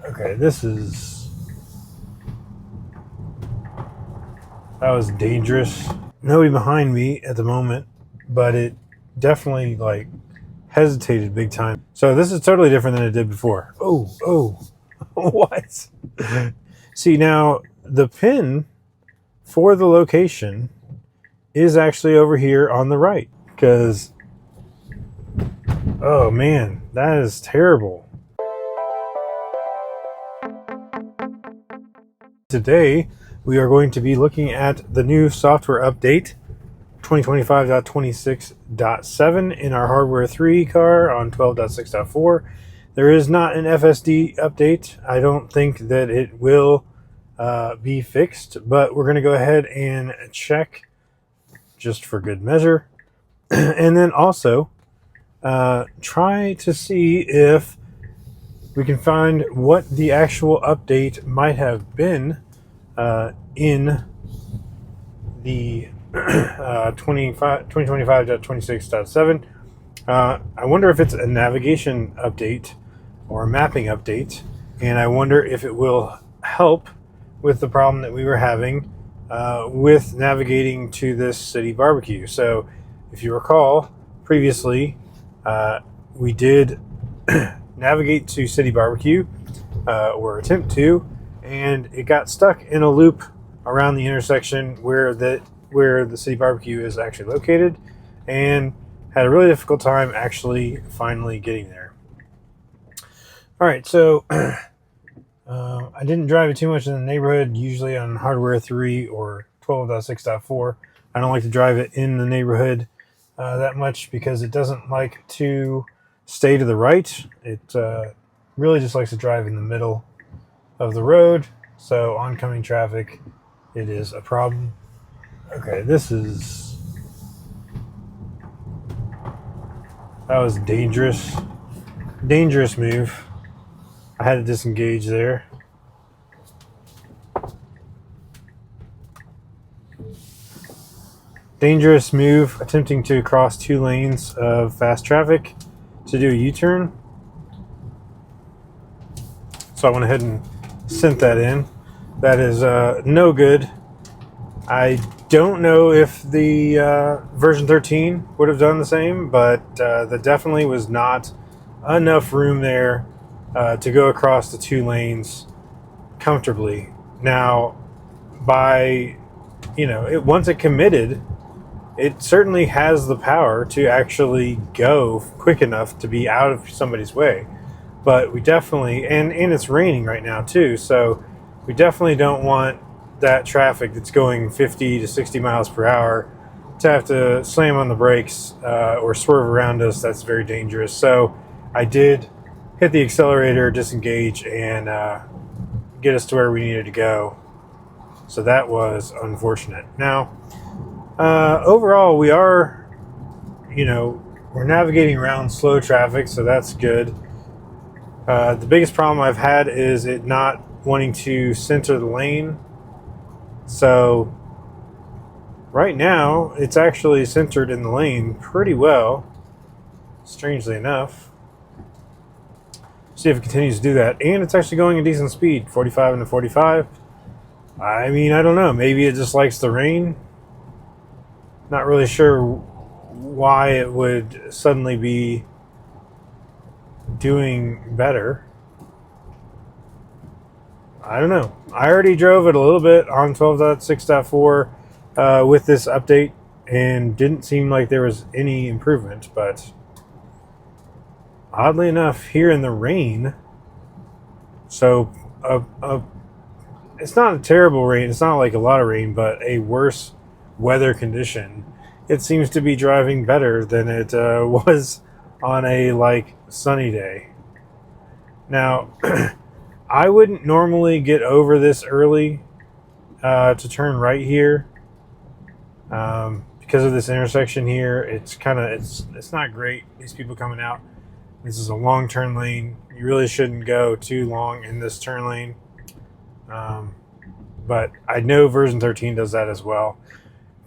Okay, that was dangerous. Nobody behind me at the moment, but it definitely like hesitated big time. So this is totally different than it did before. Oh, what? See, now the pin for the location is actually over here on the right. Because, oh man, that is terrible. Today, we are going to be looking at the new software update 2025.26.7 in our hardware 3 car on 12.6.4. There is not an FSD update. I don't think that it will be fixed, but we're going to go ahead and check just for good measure. And then also try to see if we can find what the actual update might have been in the 2025.26.7. I wonder if it's a navigation update or a mapping update, and I wonder if it will help with the problem that we were having with navigating to this city barbecue. So, if you recall, previously we did navigate to city barbecue or attempt to, and it got stuck in a loop around the intersection where the city barbecue is actually located, and had a really difficult time actually finally getting there. All right, so I didn't drive it too much in the neighborhood. Usually on hardware 3 or 12.6.4, I don't like to drive it in the neighborhood that much because it doesn't like to stay to the right. It really just likes to drive in the middle of the road. So oncoming traffic, it is a problem. Okay, that was dangerous. Dangerous move. I had to disengage there. Dangerous move, attempting to cross 2 lanes of fast traffic to do a U-turn. So I went ahead and sent that in. That is no good. I don't know if the version 13 would have done the same, but there definitely was not enough room there to go across the 2 lanes comfortably. Now, once it committed, it certainly has the power to actually go quick enough to be out of somebody's way. But we definitely, and it's raining right now too, so we definitely don't want that traffic that's going 50 to 60 miles per hour to have to slam on the brakes or swerve around us. That's very dangerous. So I did hit the accelerator, disengage, and get us to where we needed to go. So that was unfortunate. Now, overall, we're navigating around slow traffic, so that's good. The biggest problem I've had is it not wanting to center the lane. So right now, it's actually centered in the lane pretty well, strangely enough. See if it continues to do that. And it's actually going a decent speed, 45 into 45. I mean, I don't know. Maybe it just likes the rain. Not really sure why it would suddenly be doing better. I don't know. I already drove it a little bit on 12.6.4 with this update and didn't seem like there was any improvement, but oddly enough, here in the rain, so it's not a terrible rain, it's not like a lot of rain, but a worse weather condition, it seems to be driving better than it was on a sunny day. Now, I wouldn't normally get over this early to turn right here because of this intersection here. It's not great. These people coming out. This is a long turn lane. You really shouldn't go too long in this turn lane. But I know version 13 does that as well.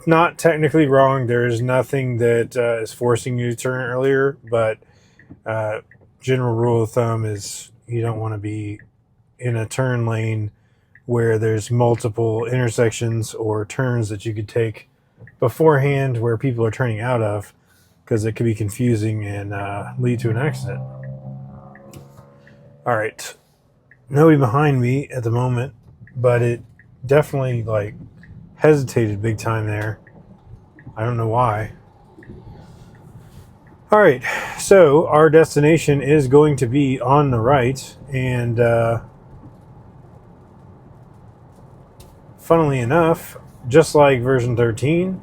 Not technically wrong. There is nothing that is forcing you to turn earlier, but general rule of thumb is you don't want to be in a turn lane where there's multiple intersections or turns that you could take beforehand where people are turning out of, because it could be confusing and lead to an accident. All right, nobody behind me at the moment, but it definitely like hesitated big time there. I don't know why. All right, so our destination is going to be on the right, and funnily enough, just like version 13,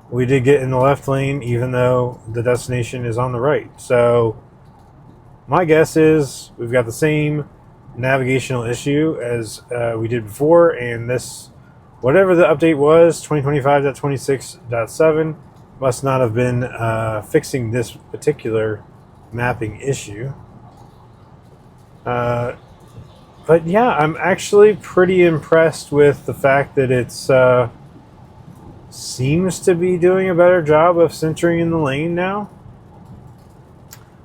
we did get in the left lane even though the destination is on the right. So my guess is we've got the same navigational issue as we did before, and this, whatever the update was, 2025.26.7, must not have been fixing this particular mapping issue. But yeah, I'm actually pretty impressed with the fact that it's seems to be doing a better job of centering in the lane now.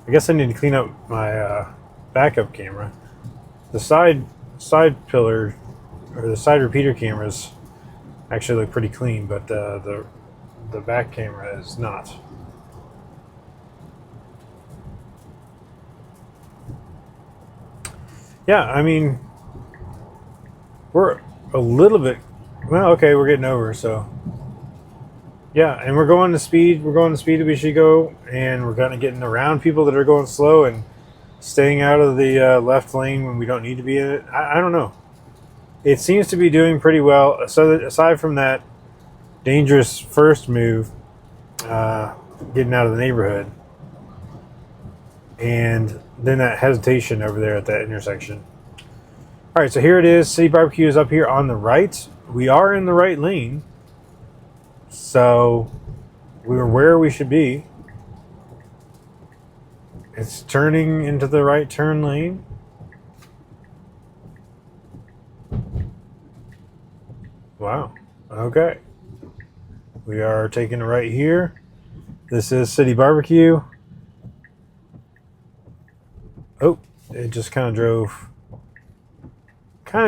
I guess I need to clean up my backup camera. The side pillar or the side repeater cameras actually look pretty clean, but the back camera is not. Yeah, I mean, we're a little bit, well, okay, we're getting over, so yeah, and we're going the speed that we should go, and we're kind of getting around people that are going slow and staying out of the left lane when we don't need to be in it. I don't know. It seems to be doing pretty well. So that aside from that dangerous first move, getting out of the neighborhood, and then that hesitation over there at that intersection. All right, so here it is. City Barbecue is up here on the right. We are in the right lane, so we're where we should be. It's turning into the right turn lane. Wow. Okay. We are taking a right here. This is City Barbecue. Oh, it just kind of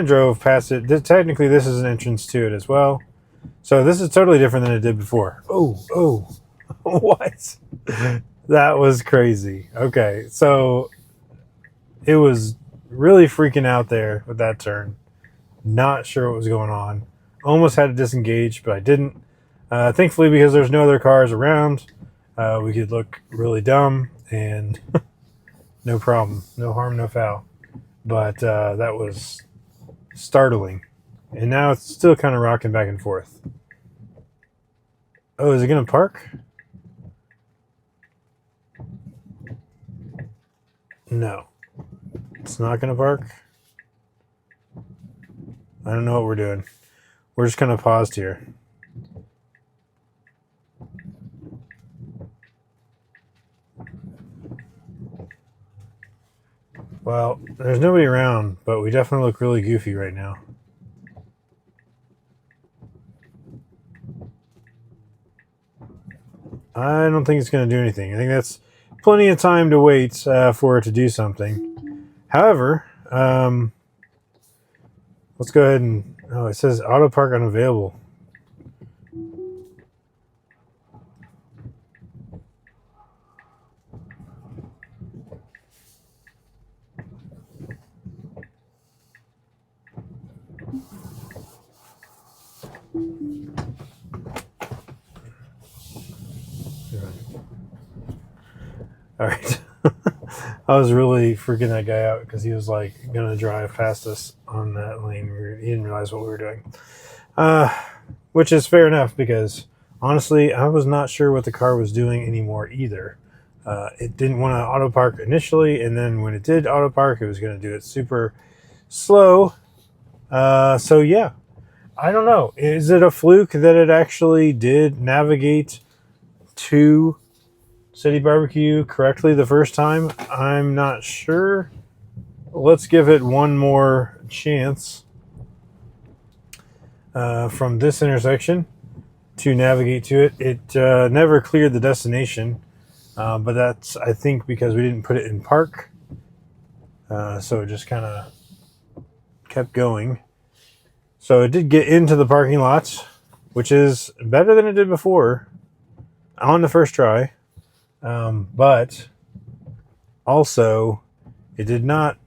drove past it. Technically, this is an entrance to it as well. So this is totally different than it did before. Oh, what? That was crazy. Okay, so it was really freaking out there with that turn. Not sure what was going on. Almost had to disengage, but I didn't. Thankfully, because there's no other cars around, we could look really dumb and no problem. No harm, no foul. But that was startling. And now it's still kind of rocking back and forth. Oh, is it going to park? No. It's not going to park. I don't know what we're doing. We're just kind of paused here. Well, there's nobody around, but we definitely look really goofy right now. I don't think it's going to do anything. I think that's plenty of time to wait for it to do something. However, let's go ahead and... Oh, it says auto park unavailable. All right. I was really freaking that guy out because he was like going to drive past us on that lane. He didn't realize what we were doing. Which is fair enough because honestly, I was not sure what the car was doing anymore either. It didn't want to auto park initially, and then when it did auto park, it was going to do it super slow. So yeah, I don't know. Is it a fluke that it actually did navigate to City Barbecue correctly the first time? I'm not sure. Let's give it one more chance from this intersection to navigate to it. It never cleared the destination, but that's, I think, because we didn't put it in park. So it just kind of kept going. So it did get into the parking lot, which is better than it did before on the first try. But also, it did not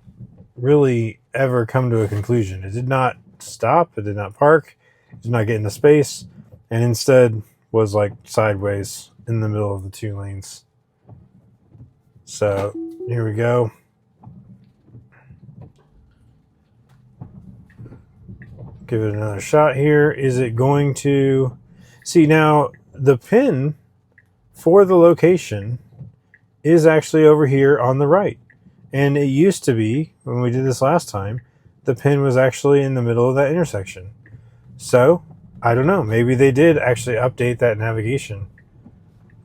really ever come to a conclusion. It did not stop. It did not park. It did not get into space. And instead was like sideways in the middle of the two lanes. So here we go. Give it another shot here. Is it going to... See, now the pin for the location is actually over here on the right. And it used to be, when we did this last time, the pin was actually in the middle of that intersection. So, I don't know. Maybe they did actually update that navigation.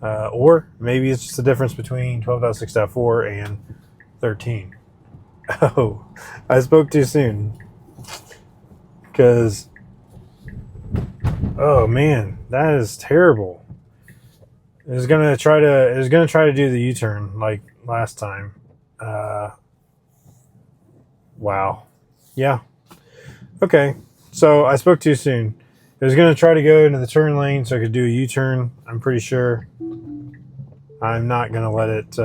Or maybe it's just the difference between 12.6.4 and 13. Oh, I spoke too soon. Because, oh man, that is terrible. It was gonna try to do the U-turn like last time. Wow. Yeah. Okay. So I spoke too soon. It was gonna try to go into the turn lane so I could do a U-turn. I'm pretty sure. I'm not gonna let it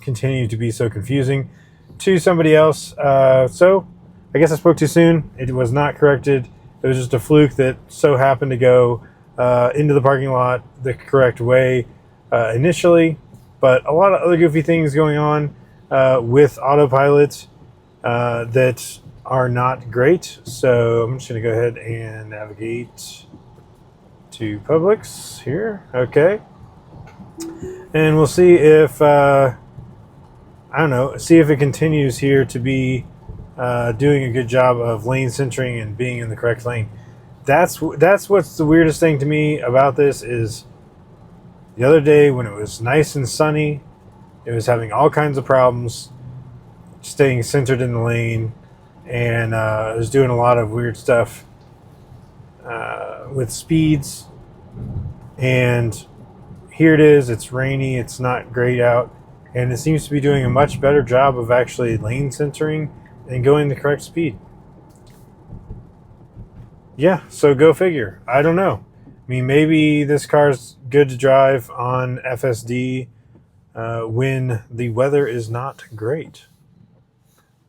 continue to be so confusing to somebody else. So I guess I spoke too soon. It was not corrected. It was just a fluke that so happened to go into the parking lot the correct way initially. But a lot of other goofy things going on with autopilot that are not great. So I'm just going to go ahead and navigate to Publix here. Okay. And we'll see if, I don't know, see if it continues here to be doing a good job of lane centering and being in the correct lane. That's what's the weirdest thing to me about this is the other day when it was nice and sunny, it was having all kinds of problems staying centered in the lane, and it was doing a lot of weird stuff with speeds. And here it is, it's rainy, it's not great out, and it seems to be doing a much better job of actually lane centering and going the correct speed. Yeah, so go figure. I don't know. I mean, maybe this car's good to drive on FSD when the weather is not great.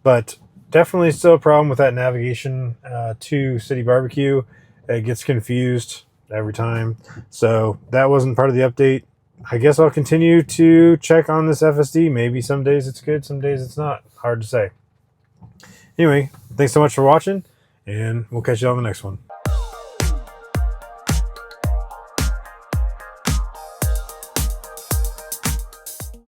But definitely still a problem with that navigation to City Barbecue. It gets confused every time. So that wasn't part of the update. I guess I'll continue to check on this FSD. Maybe some days it's good, some days it's not. Hard to say. Anyway, thanks so much for watching, and we'll catch you on the next one.